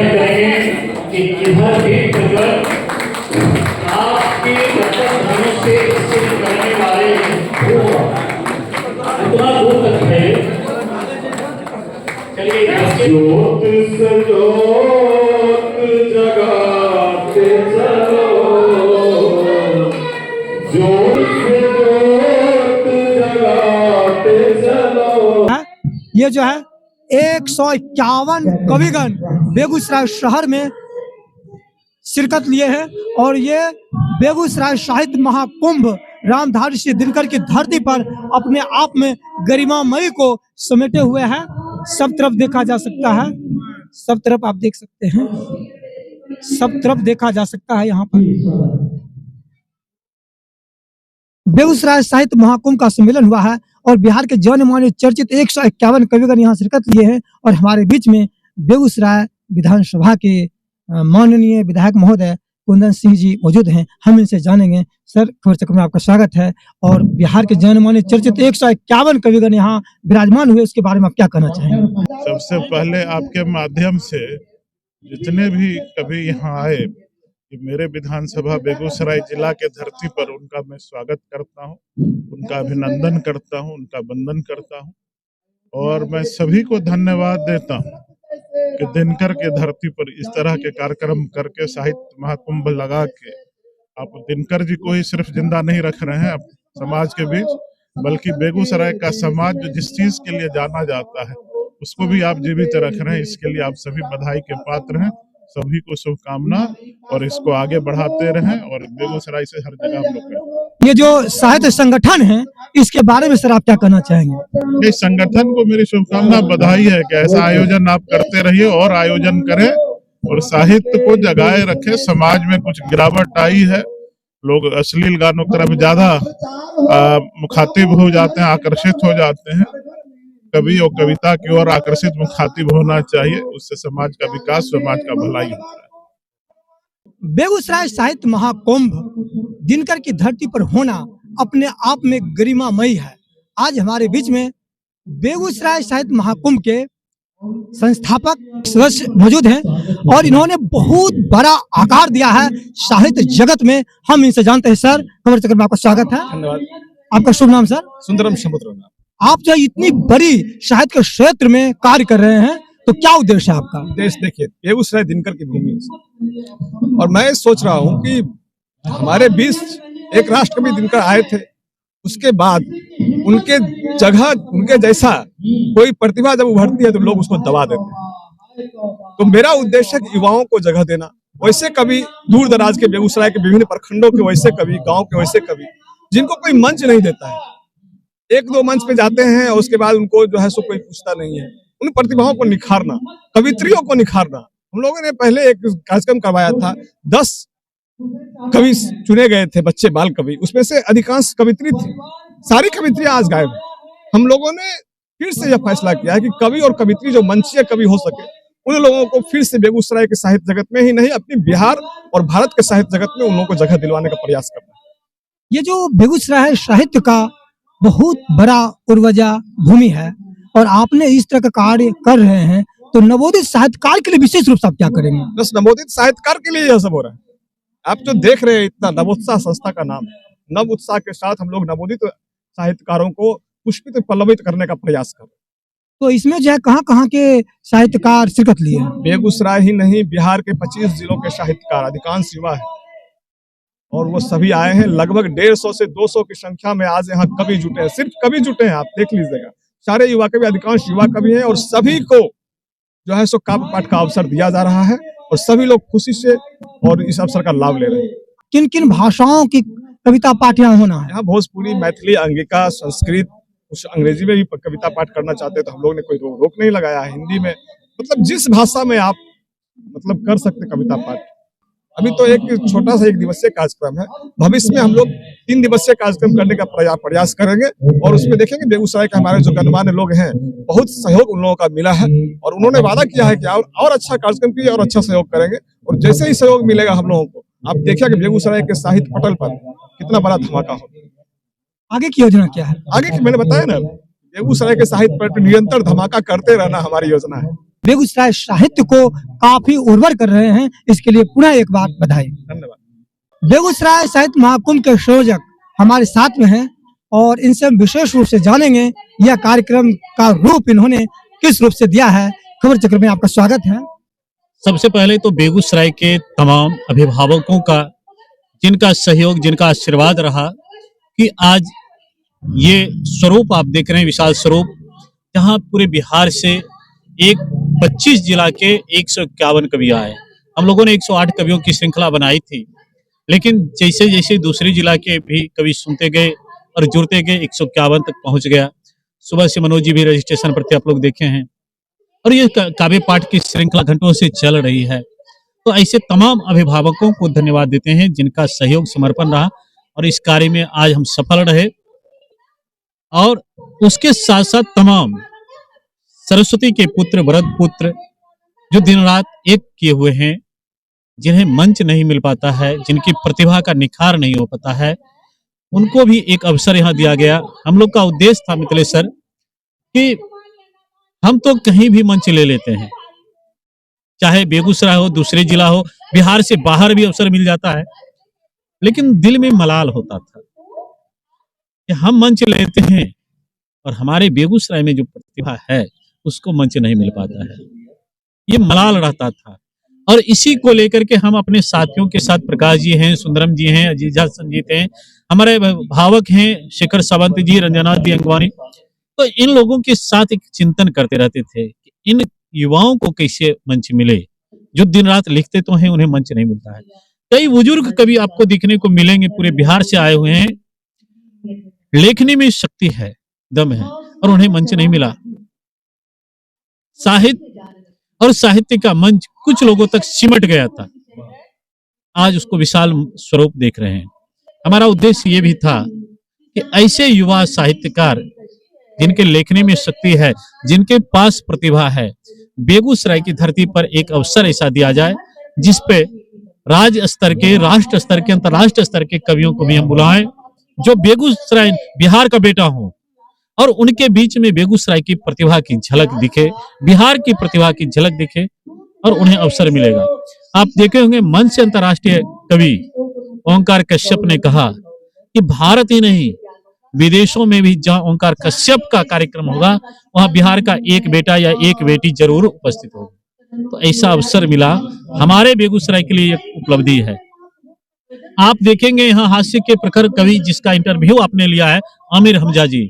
करेंगे कि इधर भी अगर आपके धर्म से स्थित करने वाले इतना दूर तक है। चलिए ज्योत से ज्योत जगाते चलो, ज्योत से ज्योत जगाते चलो। ये जो है 151 कविगण बेगूसराय शहर में शिरकत लिए हैं और ये बेगूसराय साहित्य महाकुंभ रामधारी सिंह दिनकर की धरती पर अपने आप में गरिमामयी को समेटे हुए हैं। सब तरफ देखा जा सकता है, सब तरफ आप देख सकते हैं, सब तरफ देखा जा सकता है। यहाँ पर बेगूसराय साहित्य महाकुंभ का सम्मेलन हुआ है और बिहार के जाने माने चर्चित 151 कविगण यहाँ शिरकत लिए हैं और हमारे बीच में बेगूसराय विधानसभा के माननीय विधायक महोदय कुंदन सिंह जी मौजूद हैं। हम इनसे जानेंगे। सर, खबर चक्र में आपका स्वागत है। और बिहार के जाने माने चर्चित 151 कविगण यहाँ विराजमान हुए, उसके बारे में आप क्या कहना चाहेंगे? सबसे पहले आपके माध्यम से जितने भी कवि यहाँ आए, मेरे विधानसभा बेगूसराय जिला के धरती पर उनका मैं स्वागत करता हूँ, उनका अभिनंदन करता हूँ, उनका वंदन करता हूँ और मैं सभी को धन्यवाद देता हूँ कि दिनकर के धरती पर इस तरह के कार्यक्रम करके साहित्य महाकुंभ लगा के आप दिनकर जी को ही सिर्फ जिंदा नहीं रख रहे हैं समाज के बीच, बल्कि बेगूसराय का समाज जो जिस चीज के लिए जाना जाता है उसको भी आप जीवित रख रहे हैं। इसके लिए आप सभी बधाई के पात्र हैं। सभी को शुभकामना और इसको आगे बढ़ाते रहें और बेगूसराय से हर जगह हम लोग। ये जो साहित्य संगठन है, इसके बारे में सर आप क्या कहना चाहेंगे? इस संगठन को मेरी शुभकामना, बधाई है कि ऐसा आयोजन आप करते रहिए और आयोजन करें और साहित्य को जगाए रखें। समाज में कुछ गिरावट आई है, लोग अश्लील गानों की तरफ ज्यादा मुखातिब हो जाते हैं, आकर्षित हो जाते हैं। कवि और कविता की ओर आकर्षित मुखातिब होना चाहिए, उससे समाज का विकास, समाज का भलाई होता है। बेगूसराय साहित्य महाकुंभ दिनकर की धरती पर होना अपने आप में गरिमामयी है। आज हमारे बीच में बेगूसराय साहित्य महाकुंभ के संस्थापक सदस्य मौजूद हैं और इन्होंने बहुत बड़ा आकार दिया है साहित्य जगत में। हम इनसे जानते हैं। सर, खबर चक्र में आपका स्वागत है। धन्यवाद। आपका शुभ नाम? सर, सुंदरम समुद्र। आप जो इतनी बड़ी साहित्य के क्षेत्र में कार्य कर रहे हैं, तो क्या उद्देश्य है आपका? उद्देश्य देखिए, बेगूसराय दिनकर की भूमि है और मैं सोच रहा हूँ कि हमारे बीच एक राष्ट्रकवि दिनकर आए थे, उसके बाद उनके जगह उनके जैसा कोई प्रतिभा जब उभरती है तो लोग उसको दबा देते हैं। तो मेरा उद्देश्य है युवाओं को जगह देना। वैसे कवि, दूर दराज के बेगूसराय के विभिन्न प्रखंडों के वैसे कवि, गाँव के वैसे कवि जिनको कोई मंच नहीं देता है, एक दो मंच पे जाते हैं और उसके बाद उनको जो है सो कोई पूछता नहीं है। उन प्रतिभाओं को निखारना, कवित्रियों को निखारना। हम लोगों ने पहले एक कार्यक्रम करवाया था, 10 कवि चुने गए थे, बच्चे बाल कवि, उसमें से अधिकांश कवित्री थी, सारी कवित्रियां आज गायब है। हम लोगों ने फिर से यह फैसला किया है कि कवि और कवित्री जो मंचीय कवि हो सके, उन लोगों को फिर से बेगूसराय के साहित्य जगत में ही नहीं, अपनी बिहार और भारत के साहित्य जगत में उन लोगों को जगह दिलवाने का प्रयास करना है। ये जो बेगूसराय साहित्य का बहुत बड़ा उर्वजा भूमि है और आपने इस तरह का कार्य कर रहे हैं, तो नवोदित साहित्यकार के लिए विशेष रूप से आप क्या करेंगे? बस नवोदित साहित्यकार के लिए यह सब हो रहा है। आप जो देख रहे हैं, इतना नवोत्साह संस्था का नाम, नव उत्साह के साथ हम लोग नवोदित साहित्यकारों को पुष्पित पल्लवित करने का प्रयास कर रहे हैं। तो इसमें जो है कहाँ के साहित्यकार शिरकत लिए हैं? बेगूसराय ही नहीं, बिहार के 25 जिलों के साहित्यकार, अधिकांश युवा है और वो सभी आए हैं। लगभग 150 से 200 की संख्या में आज यहाँ कवि जुटे हैं, सिर्फ कवि जुटे हैं। आप देख लीजिएगा, सारे युवा कवि, अधिकांश युवा कवि हैं और सभी को जो है सो काव्य पाठ का अवसर दिया जा रहा है और सभी लोग खुशी से और इस अवसर का लाभ ले रहे हैं। किन किन भाषाओं की कविता पाठ यहाँ होना है? यहाँ भोजपुरी, मैथिली, अंगिका, संस्कृत, कुछ अंग्रेजी में भी कविता पाठ करना चाहते हैं तो हम लोग ने कोई रोक नहीं लगाया है। हिंदी में, मतलब जिस भाषा में आप मतलब कर सकते कविता पाठ। अभी तो एक छोटा सा 1 दिवसीय कार्यक्रम है, भविष्य में हम लोग 3 दिवसीय कार्यक्रम करने का प्रयास करेंगे और उसमें देखेंगे बेगूसराय के हमारे जो गणमान्य लोग हैं, बहुत सहयोग उन लोगों का मिला है और उन्होंने वादा किया है कि और अच्छा कार्यक्रम कीजिए और अच्छा सहयोग करेंगे। और जैसे ही सहयोग मिलेगा हम लोगों को, आप देखिए कि बेगूसराय के साहित्य पटल पर कितना बड़ा धमाका होगा। आगे की योजना क्या है? आगे की मैंने बताया ना, बेगूसराय के साहित्य पर निरंतर धमाका करते रहना हमारी योजना है। बेगूसराय साहित्य को काफी उर्वर कर रहे हैं। इसके लिए पुनः एक बार बधाई। धन्यवाद। बेगूसराय साहित्य महाकुंभ के संयोजक हमारे साथ में हैं और इनसे हम विशेष रूप से जानेंगे यह कार्यक्रम का रूप इन्होंने किस रूप से दिया है। खबर चक्र में आपका स्वागत है। सबसे पहले तो बेगूसराय के तमाम अभिभावकों का, जिनका सहयोग, जिनका आशीर्वाद रहा कि आज ये स्वरूप आप देख रहे हैं, विशाल स्वरूप, जहां पूरे बिहार से एक 25 जिला के 151 कवि आए। हम लोगों ने 108 कवियों की श्रृंखला बनाई थी, लेकिन जैसे जैसे दूसरी जिला के भी कवि सुनते गए और जुड़ते गए 151 तक पहुंच गया। सुबह से मनोज जी भी रजिस्ट्रेशन पर थे, आप लोग देखे हैं, और ये काव्य पाठ की श्रृंखला घंटों से चल रही है। तो ऐसे तमाम अभिभावकों को धन्यवाद देते हैं जिनका सहयोग, समर्पण रहा और इस कार्य में आज हम सफल रहे। और उसके साथ साथ तमाम सरस्वती के पुत्र, वरद पुत्र, जो दिन रात एक किए हुए हैं, जिन्हें मंच नहीं मिल पाता है, जिनकी प्रतिभा का निखार नहीं हो पाता है, उनको भी एक अवसर यहाँ दिया गया। हम लोग का उद्देश्य था मिथिलेश सर कि हम तो कहीं भी मंच ले लेते हैं, चाहे बेगूसराय हो, दूसरे जिला हो, बिहार से बाहर भी अवसर मिल जाता है, लेकिन दिल में मलाल होता था कि हम मंच लेते हैं और हमारे बेगूसराय में जो प्रतिभा है उसको मंच नहीं मिल पाता है। ये मलाल रहता था और इसी को लेकर के हम अपने साथियों के साथ, प्रकाश जी हैं, सुंदरम जी हैं, अजीजा संजीत हैं, हमारे भावक हैं शेखर सावंत जी, रंजना दी अंगवानी, तो इन लोगों के साथ एक चिंतन करते रहते थे कि इन युवाओं को कैसे मंच मिले, जो दिन रात लिखते तो हैं, उन्हें मंच नहीं मिलता है। कई बुजुर्ग कवि आपको दिखने को मिलेंगे, पूरे बिहार से आए हुए हैं, लेखनी में शक्ति है, दम है, और उन्हें मंच नहीं मिला। साहित्य और साहित्य का मंच कुछ लोगों तक सिमट गया था, आज उसको विशाल स्वरूप देख रहे हैं। हमारा उद्देश्य ये भी था कि ऐसे युवा साहित्यकार जिनके लेखनी में शक्ति है, जिनके पास प्रतिभा है, बेगूसराय की धरती पर एक अवसर ऐसा दिया जाए जिसपे राज्य स्तर के, राष्ट्र स्तर के, अंतर्राष्ट्रीय स्तर के कवियों को भी हम बुलाएं, जो बेगूसराय बिहार का बेटा हो और उनके बीच में बेगूसराय की प्रतिभा की झलक दिखे, बिहार की प्रतिभा की झलक दिखे और उन्हें अवसर मिलेगा। आप देखे होंगे मंच से अंतर्राष्ट्रीय कवि ओंकार कश्यप ने कहा कि भारत ही नहीं, विदेशों में भी जहां ओंकार कश्यप का कार्यक्रम होगा वहां बिहार का एक बेटा या एक बेटी जरूर उपस्थित होगा। तो ऐसा अवसर मिला, हमारे बेगूसराय के लिए एक उपलब्धि है। आप देखेंगे यहाँ हास्य के प्रखर कवि जिसका इंटरव्यू आपने लिया है, आमिर हमजा जी,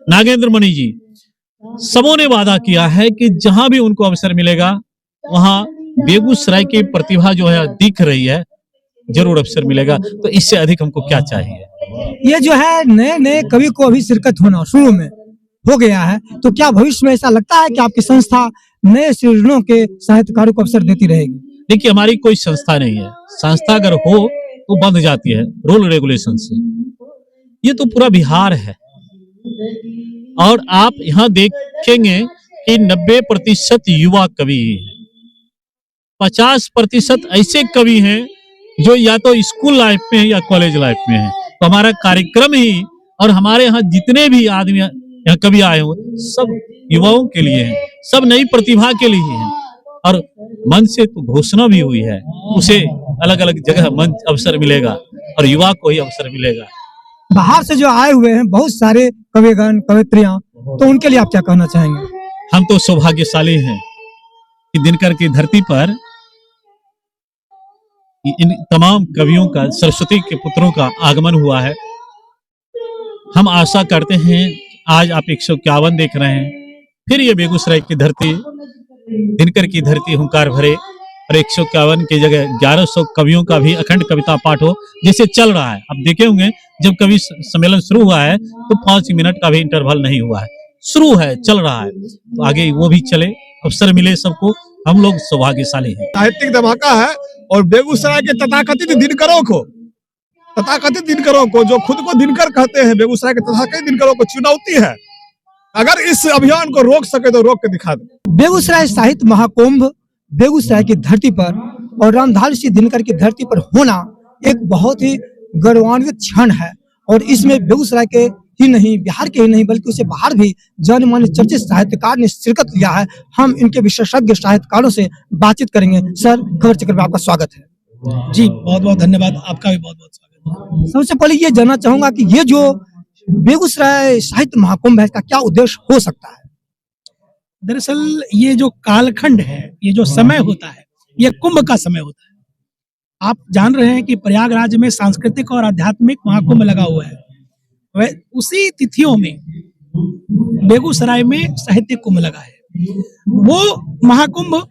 नागेंद्र मणि जी, सबों ने वादा किया है कि जहां भी उनको अवसर मिलेगा वहां बेगूसराय की प्रतिभा जो है दिख रही है, जरूर अवसर मिलेगा। तो इससे अधिक हमको क्या चाहिए। ये जो है नए नए कवि को अभी शिरकत होना शुरू में हो गया है, तो क्या भविष्य में ऐसा लगता है कि आपकी संस्था नए सृजनों के साहित्यकारों को अवसर देती रहेगी? देखिए, हमारी कोई संस्था नहीं है, संस्था अगर हो तो बंध जाती है रूल रेगुलेशन से। ये तो पूरा बिहार है और आप यहाँ देखेंगे कि 90% युवा कवि हैं, 50% ऐसे कवि हैं जो या तो स्कूल लाइफ में है या कॉलेज लाइफ में है। तो हमारा कार्यक्रम ही और हमारे यहाँ जितने भी आदमी यहाँ कवि आए हुए सब युवाओं के लिए हैं, सब नई प्रतिभा के लिए हैं। और मंच से तो घोषणा भी हुई है, उसे अलग अलग जगह मंच अवसर मिलेगा और युवा को ही अवसर मिलेगा। बाहर से जो आए हुए हैं बहुत सारे कविगण, कवित्रियां, तो उनके लिए आप क्या कहना चाहेंगे? हम तो सौभाग्यशाली हैं कि दिनकर की धरती पर इन तमाम कवियों का, सरस्वती के पुत्रों का आगमन हुआ है। हम आशा करते हैं आज आप 151 देख रहे हैं, फिर ये बेगूसराय की धरती, दिनकर की धरती हुंकार भरे और 151 की जगह 1100 कवियों का भी अखंड कविता पाठ हो, जैसे चल रहा है। आप देखे होंगे जब कवि सम्मेलन शुरू हुआ है तो 5 मिनट का भी इंटरवल नहीं हुआ है, शुरू है, चल रहा है। तो आगे वो भी चले, अवसर मिले सबको, हम लोग सौभाग्यशाली हैं। साहित्यिक धमाका है और बेगूसराय के तथाकथित दिनकरों को जो खुद को दिनकर कहते हैं, बेगूसराय के तथाकथित दिनकरों को चुनौती है, अगर इस अभियान को रोक सके तो रोक के दिखा दे। बेगूसराय साहित्य महाकुंभ बेगूसराय की धरती पर और रामधारी सिंह दिनकर की धरती पर होना एक बहुत ही गौरवान्वित क्षण है और इसमें बेगूसराय के ही नहीं, बिहार के ही नहीं बल्कि उससे बाहर भी जाने माने चर्चित साहित्यकार ने शिरकत लिया है। हम इनके विशेषज्ञ साहित्यकारों से बातचीत करेंगे। सर, खबर चक्र में आपका स्वागत है। जी, बहुत बहुत धन्यवाद, आपका भी बहुत बहुत स्वागत है। सबसे पहले ये जानना चाहूंगा कि ये जो बेगूसराय साहित्य महाकुंभ है, इसका क्या उद्देश्य हो सकता है? दरअसल ये जो कालखंड है, ये जो समय होता है, ये कुंभ का समय होता है। आप जान रहे हैं कि प्रयागराज में सांस्कृतिक और आध्यात्मिक महाकुंभ लगा हुआ है। वह उसी तिथियों में बेगूसराय में साहित्य कुंभ लगा है। वो महाकुंभ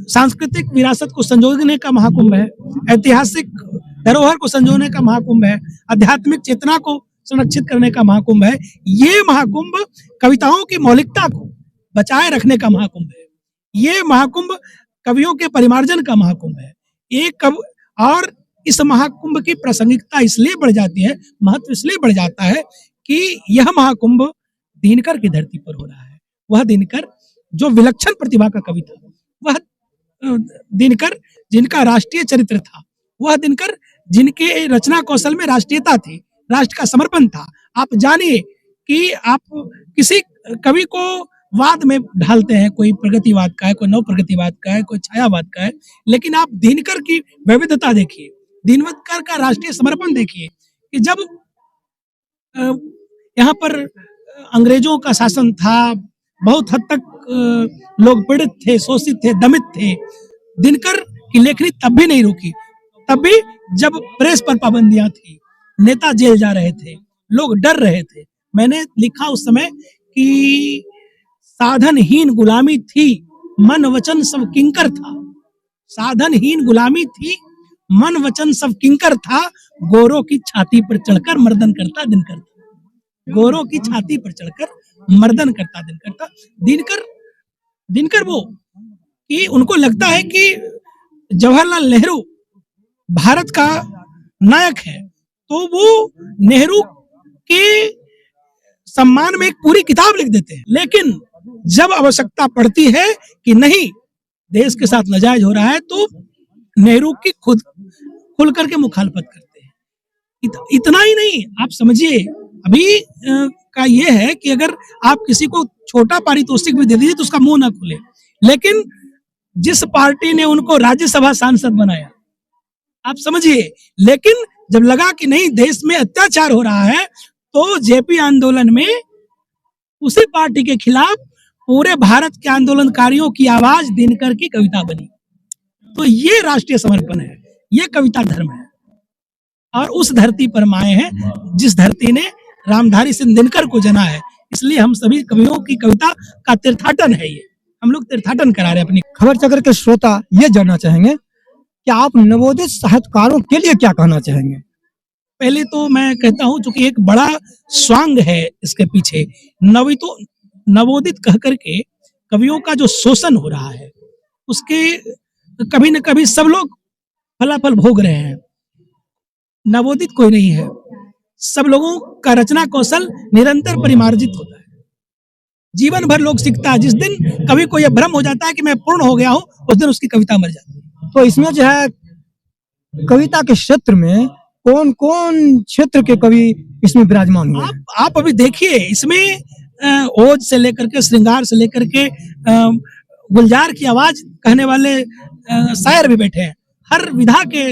सांस्कृतिक विरासत को संजोने का महाकुंभ है, ऐतिहासिक धरोहर को संजोने का महाकुंभ है, आध्यात्मिक चेतना को संरक्षित करने का महाकुंभ है। ये महाकुंभ कविताओं की मौलिकता को बचाए रखने का महाकुंभ है। ये महाकुंभ कवियों के परिमार्जन का महाकुंभ है। और इस महाकुंभ की प्रासंगिकता इसलिए बढ़ जाती है, महत्व इसलिए बढ़ जाता है कि यह महाकुंभ दिनकर की धरती पर हो रहा है। वह दिनकर जो विलक्षण प्रतिभा का कवि था, वह दिनकर जिनका राष्ट्रीय चरित्र था, वह दिनकर जिनके रचना कौशल में राष्ट्रीयता थी, राष्ट्र का समर्पण था। आप जानिए कि आप किसी कवि को वाद में ढालते हैं, कोई प्रगतिवाद का है, कोई नव प्रगतिवाद का है, कोई छायावाद का है, लेकिन आप दिनकर की विविधता देखिए, दिनकर का राष्ट्रीय समर्पण देखिए कि जब यहाँ पर अंग्रेजों का शासन था, बहुत हद तक लोग पीड़ित थे, शोषित थे, दमित थे, दिनकर की लेखनी तब भी नहीं रुकी। तब भी जब प्रेस पर पाबंदियां थी, नेता जेल जा रहे थे, लोग डर रहे थे, मैंने लिखा उस समय कि साधनहीन गुलामी थी, मन वचन सब किंकर था। साधनहीन गुलामी थी, मन वचन सब किंकर था, गोरों की छाती पर चढ़कर मर्दन करता दिनकर था। गोरों की छाती पर चढ़कर मर्दन करता दिनकर था। दिनकर वो कि उनको लगता है कि जवाहरलाल नेहरू भारत का नायक है, तो वो नेहरू के सम्मान में एक पूरी किताब लिख देते हैं। लेकिन जब आवश्यकता पड़ती है कि नहीं, देश के साथ नाजायज हो रहा है, तो नेहरू की खुद खुल करके मुखालफत करते हैं। इतना ही नहीं, आप समझिए अभी का ये है कि अगर आप किसी को छोटा पारितोषिक भी दे दीजिए तो उसका मुंह ना खुले, लेकिन जिस पार्टी ने उनको राज्यसभा सांसद बनाया, आप समझिए, लेकिन जब लगा कि नहीं देश में अत्याचार हो रहा है, तो जेपी आंदोलन में उसी पार्टी के खिलाफ पूरे भारत के आंदोलनकारियों की आवाज दिनकर की कविता बनी। तो ये राष्ट्रीय समर्पण है, ये कविता धर्म है। और उस धरती पर हम आए हैं जिस धरती ने रामधारी सिंह दिनकर को जना है, इसलिए हम सभी कवियों की कविता का तीर्थाटन है। ये हम लोग तीर्थाटन करा रहे हैं अपनी। खबर चक्र के श्रोता ये जानना चाहेंगे कि आप नवोदित साहित्यकारों के लिए क्या कहना चाहेंगे? पहले तो मैं कहता हूं, चूंकि एक बड़ा स्वांग है इसके पीछे, नवोदित कह करके कवियों का जो शोषण हो रहा है, उसके कभी न कभी सब लोग फलाफल भोग रहे हैं। नवोदित कोई नहीं है, सब लोगों का रचना कौशल निरंतर परिमार्जित होता है, जीवन भर लोग सीखता है। जिस दिन कवि को यह भ्रम हो जाता है कि मैं पूर्ण हो गया हूं, उस दिन उसकी कविता मर जाती है। तो इसमें जो है कविता के क्षेत्र में कौन कौन क्षेत्र के कवि इसमें विराजमान हुए? आप अभी देखिए, इसमें ओज से लेकर के, श्रृंगार से लेकर के, गुलजार की आवाज कहने वाले शायर भी बैठे हैं, हर विधा के।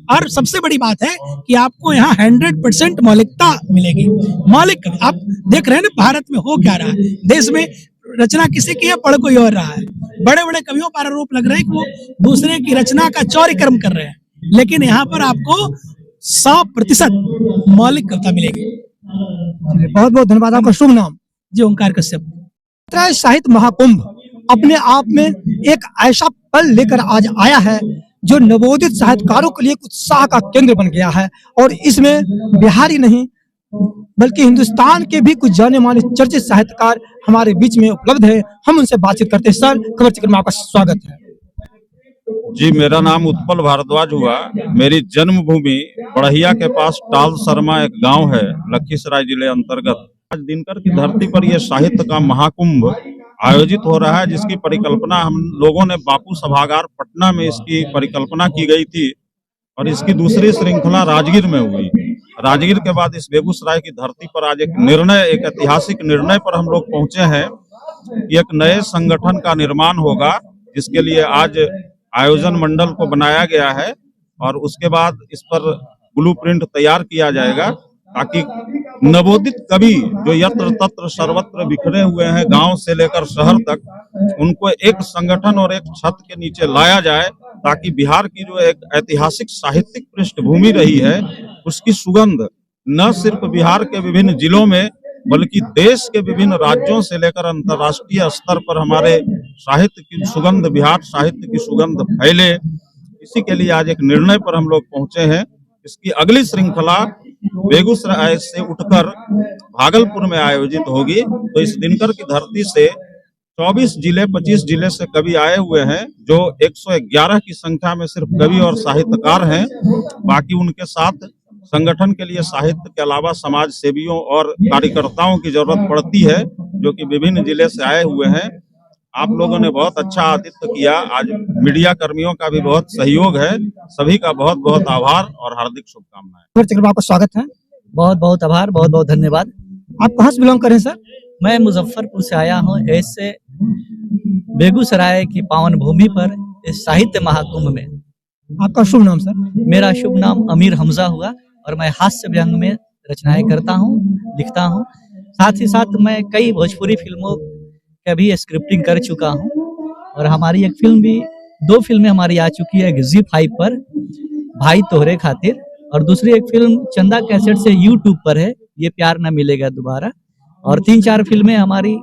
और सबसे बड़ी बात है कि आपको यहाँ 100% मौलिकता मिलेगी। मौलिक आप देख रहे हैं ना भारत में हो क्या रहा है, देश में रचना किसी की है, पढ़ कोई और रहा है। बड़े बड़े कवियों पर आरोप लग रहे हैं कि वो दूसरे की रचना का चौरीकर्म कर रहे हैं, लेकिन यहाँ पर आपको 100% मौलिक कविता मिलेगी। बहुत बहुत धन्यवाद। आपका शुभ नाम? जी, ओंकार कश्यप। साहित्य महाकुंभ अपने आप में एक ऐसा पल लेकर आज आया है जो नवोदित साहित्यकारों के लिए एक उत्साह का केंद्र बन गया है। और इसमें बिहार ही नहीं बल्कि हिंदुस्तान के भी कुछ जाने माने चर्चित साहित्यकार हमारे बीच में उपलब्ध है। हम उनसे बातचीत करते हैं। सर, खबर चक्र में आपका स्वागत है। जी, मेरा नाम उत्पल भारद्वाज हुआ। मेरी जन्मभूमि बढ़िया के पास टाल शर्मा एक गांव है, लखीसराय जिले अंतर्गत। आज दिनकर की धरती पर यह साहित्य का महाकुंभ आयोजित हो रहा है, जिसकी परिकल्पना हम लोगों ने बापू सभागार पटना में इसकी परिकल्पना की गई थी और इसकी दूसरी श्रृंखला राजगीर में हुई। राजगीर के बाद इस बेगूसराय की धरती पर आज एक निर्णय, एक ऐतिहासिक निर्णय पर हम लोग पहुंचे हैं कि एक नए संगठन का निर्माण होगा, जिसके लिए आज आयोजन मंडल को बनाया गया है और उसके बाद इस पर ब्लूप्रिंट तैयार किया जाएगा, ताकि नवोदित कवि जो यत्र तत्र सर्वत्र बिखरे हुए हैं गांव से लेकर शहर तक, उनको एक संगठन और एक छत के नीचे लाया जाए, ताकि बिहार की जो एक ऐतिहासिक साहित्यिक पृष्ठभूमि रही है उसकी सुगंध न सिर्फ बिहार के विभिन्न जिलों में बल्कि देश के विभिन्न राज्यों से लेकर अंतर्राष्ट्रीय स्तर पर हमारे साहित्य की सुगंध, बिहार साहित्य की सुगंध फैले। इसी के लिए आज एक निर्णय पर हम लोग पहुंचे हैं। इसकी अगली श्रृंखला बेगूसराय से उठकर भागलपुर में आयोजित होगी। तो इस दिनकर की धरती से 24 जिले 25 जिले से कवि आए हुए हैं, जो 111 की संख्या में सिर्फ कवि और साहित्यकार हैं। बाकी उनके साथ संगठन के लिए साहित्य के अलावा समाज सेवियों और कार्यकर्ताओं की जरूरत पड़ती है, जो कि विभिन्न जिले से आए हुए हैं। आप लोगों ने बहुत अच्छा आतिथ्य किया। आज मीडिया कर्मियों का भी बहुत सहयोग है। सभी का बहुत बहुत आभार और हार्दिक शुभकामनाएं। आपका स्वागत है। बहुत बहुत आभार, बहुत बहुत धन्यवाद। आप कहाँ से बिलोंग करें सर? मैं मुजफ्फरपुर से आया हूँ। ऐसे बेगूसराय की पावन भूमि पर इस साहित्य महाकुंभ में। आपका शुभ नाम सर? मेरा शुभ नाम अमीर हमजा हुआ और मैं हास्य व्यंग में रचनाएं करता हूँ, लिखता हूँ। साथ ही साथ मैं कई भोजपुरी फिल्मों का भी स्क्रिप्टिंग कर चुका हूँ और हमारी एक फिल्म भी, 2 फिल्में हमारी आ चुकी है Zee5 पर, भाई तोहरे खातिर, और दूसरी एक फिल्म चंदा कैसेट से YouTube पर है, ये प्यार न मिलेगा दोबारा। और 3-4 फिल्में हमारी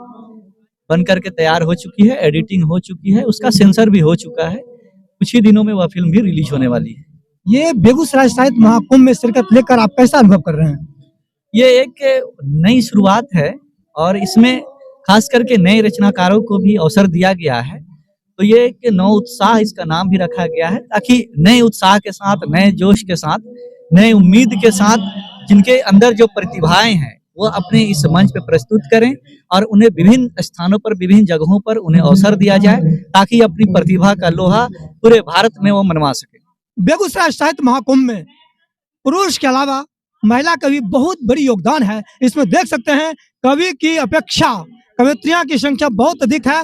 बनकर के तैयार हो चुकी है, एडिटिंग हो चुकी है, उसका सेंसर भी हो चुका है। कुछ ही दिनों में वह फिल्म भी रिलीज होने वाली है। ये बेगूसराय साहित्य महाकुंभ में शिरकत लेकर आप कैसा अनुभव कर रहे हैं? ये एक नई शुरुआत है और इसमें खास करके नए रचनाकारों को भी अवसर दिया गया है। तो ये एक नौ उत्साह इसका नाम भी रखा गया है, ताकि नए उत्साह के साथ, नए जोश के साथ, नए उम्मीद के साथ जिनके अंदर जो प्रतिभाएं हैं वो अपने इस मंच पे प्रस्तुत करें और उन्हें विभिन्न स्थानों पर, विभिन्न जगहों पर उन्हें अवसर दिया जाए, ताकि अपनी प्रतिभा का लोहा पूरे भारत में वो मनवा सके। बेगूसराय साहित्य महाकुंभ में पुरुष के अलावा महिला का भी बहुत बड़ी योगदान है। इसमें देख सकते हैं कवि की अपेक्षा कवित्रियां की संख्या बहुत अधिक है।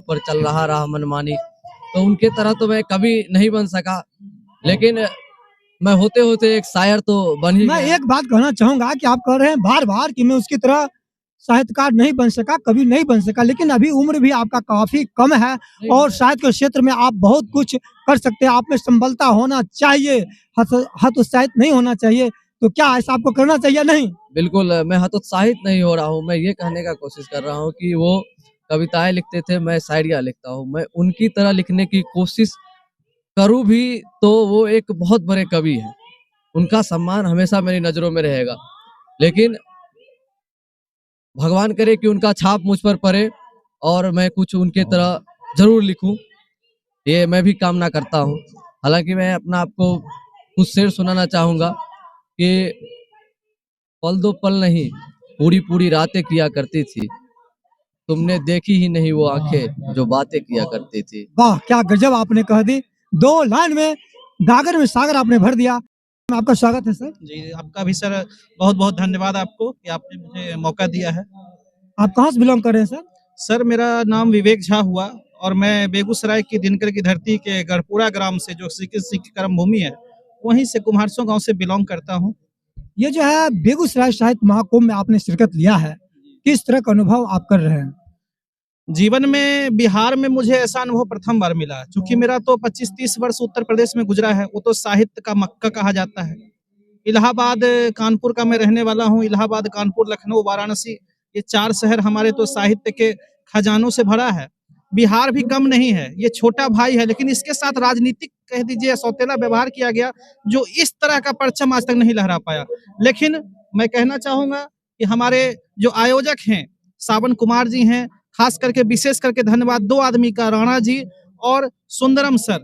पर चल रहा मनमानी, तो उनके तरह तो मैं कभी नहीं बन सका, लेकिन मैं होते होते एक शायर तो बन ही मैं एक बात कहना चाहूंगा कि आप कह रहे हैं बार बार कि मैं उसकी तरह साहित्यकार नहीं बन सका, कवि नहीं बन सका, लेकिन अभी उम्र भी आपका काफी कम है और साहित्य के क्षेत्र में आप बहुत कुछ कर सकते हैं। आप में संबलता होना चाहिए, हतोत्साहित नहीं होना चाहिए। तो क्या ऐसा आपको करना चाहिए? नहीं, बिल्कुल मैं हतोत्साहित नहीं हो रहा हूँ। मैं ये कहने का कोशिश कर रहा हूँ कि वो कविताएं लिखते थे, मैं शायरियाँ लिखता हूँ। मैं उनकी तरह लिखने की कोशिश करूँ भी तो वो एक बहुत बड़े कवि हैं, उनका सम्मान हमेशा मेरी नजरों में रहेगा। लेकिन भगवान करे कि उनका छाप मुझ पर पड़े और मैं कुछ उनके तरह जरूर लिखूं, ये मैं भी कामना करता हूं। हालांकि मैं अपना आपको कुछ शेर सुनाना चाहूंगा कि पल दो पल नहीं, पूरी पूरी रातें किया करती थी, तुमने देखी ही नहीं वो आंखें जो बातें किया करती थी। वाह, क्या गजब आपने कह दी। 2 लाइन में गागर में सागर आपने भर दिया। आपका स्वागत है सर। जी, आपका भी सर बहुत बहुत धन्यवाद आपको कि आपने मुझे मौका दिया है। आप कहाँ से बिलोंग कर रहे हैं सर? सर मेरा नाम विवेक झा हुआ और मैं बेगूसराय की दिनकर की धरती के गढ़पुरा ग्राम से, जो सिख कर्म भूमि है, वहीं से कुम्हारसों गांव से बिलोंग करता हूं। ये जो है बेगूसराय साहित्य महाकुंभ में आपने शिरकत लिया है, किस तरह का अनुभव आप कर रहे हैं? जीवन में बिहार में मुझे ऐसा अनुभव प्रथम बार मिला, क्योंकि मेरा तो 25-30 वर्ष उत्तर प्रदेश में गुजरा है। वो तो साहित्य का मक्का कहा जाता है। इलाहाबाद कानपुर का मैं रहने वाला हूँ। इलाहाबाद, कानपुर, लखनऊ, वाराणसी, ये 4 शहर हमारे तो साहित्य के खजानों से भरा है। बिहार भी कम नहीं है, ये छोटा भाई है, लेकिन इसके साथ राजनीतिक कह दीजिए सौतेला व्यवहार किया गया, जो इस तरह का परचम आज तक नहीं लहरा पाया। लेकिन मैं कहना चाहूंगा कि हमारे जो आयोजक हैं सावन कुमार जी हैं, खास करके विशेष करके धन्यवाद 2 आदमी का, राणा जी और सुंदरम सर,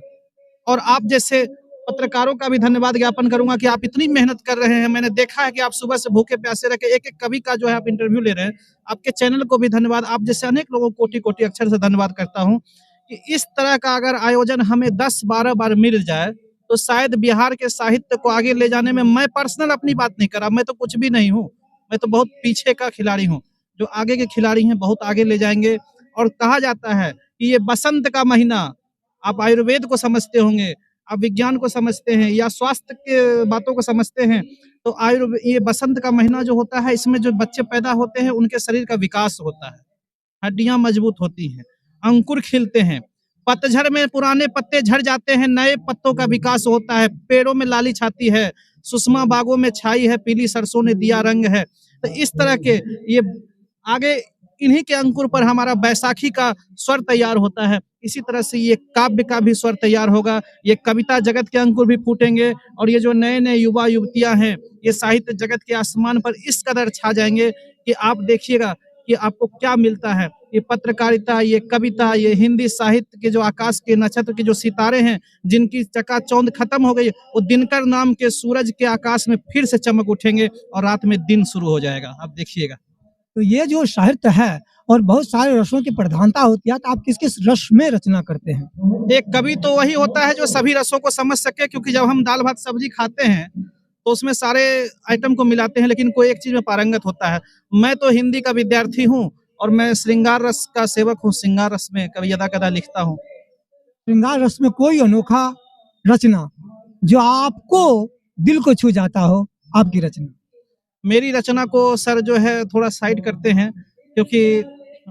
और आप जैसे पत्रकारों का भी धन्यवाद ज्ञापन करूंगा कि आप इतनी मेहनत कर रहे हैं। मैंने देखा है कि आप सुबह से भूखे प्यासे रह के एक एक कवि का जो है आप इंटरव्यू ले रहे हैं। आपके चैनल को भी धन्यवाद। आप जैसे अनेक लोगों को कोटि कोटि अक्षर से धन्यवाद करता हूं कि इस तरह का अगर आयोजन हमें 10-12 बार मिल जाए तो शायद बिहार के साहित्य को आगे ले जाने में, मैं पर्सनल अपनी बात नहीं कर रहा, मैं तो कुछ भी नहीं हूँ, मैं तो बहुत पीछे का खिलाड़ी हूँ। जो आगे के खिलाड़ी हैं बहुत आगे ले जाएंगे। और कहा जाता है कि ये बसंत का महीना, आप आयुर्वेद को समझते होंगे, आप विज्ञान को समझते हैं या स्वास्थ्य के बातों को समझते हैं, तो ये बसंत का महीना जो होता है, इसमें जो बच्चे पैदा होते हैं उनके शरीर का विकास होता है, हड्डियां मजबूत होती हैं, अंकुर खिलते हैं, पतझड़ में पुराने पत्ते झड़ जाते हैं, नए पत्तों का विकास होता है, पेड़ों में लाली छाती है, सुषमा बागों में छाई है, पीली सरसों ने दिया रंग है। तो इस तरह के ये आगे इन्हीं के अंकुर पर हमारा बैसाखी का स्वर तैयार होता है। इसी तरह से ये काव्य का भी स्वर तैयार होगा, ये कविता जगत के अंकुर भी फूटेंगे और ये जो नए नए युवा युवतियां हैं, ये साहित्य जगत के आसमान पर इस कदर छा जाएंगे कि आप देखिएगा कि आपको क्या मिलता है। ये पत्रकारिता, ये कविता, ये हिंदी साहित्य के जो आकाश के नक्षत्र के जो सितारे हैं, जिनकी चकाचौंध खत्म हो गई, वो दिनकर नाम के सूरज के आकाश में फिर से चमक उठेंगे और रात में दिन शुरू हो जाएगा। आप देखिएगा। तो ये जो साहित्य है और बहुत सारे रसों की प्रधानता होती है, तो आप किस किस रस में रचना करते हैं? एक कवि तो वही होता है जो सभी रसों को समझ सके, क्योंकि जब हम दाल भात सब्जी खाते हैं तो उसमें सारे आइटम को मिलाते हैं, लेकिन कोई एक चीज में पारंगत होता है। मैं तो हिंदी का विद्यार्थी हूँ और मैं श्रृंगार रस का सेवक हूँ। श्रृंगार रस में कभी यदा कदा लिखता हूँ। श्रृंगार रस में कोई अनोखा रचना जो आपको दिल को छू जाता हो, आपकी रचना? मेरी रचना को सर जो है थोड़ा साइड करते हैं, क्योंकि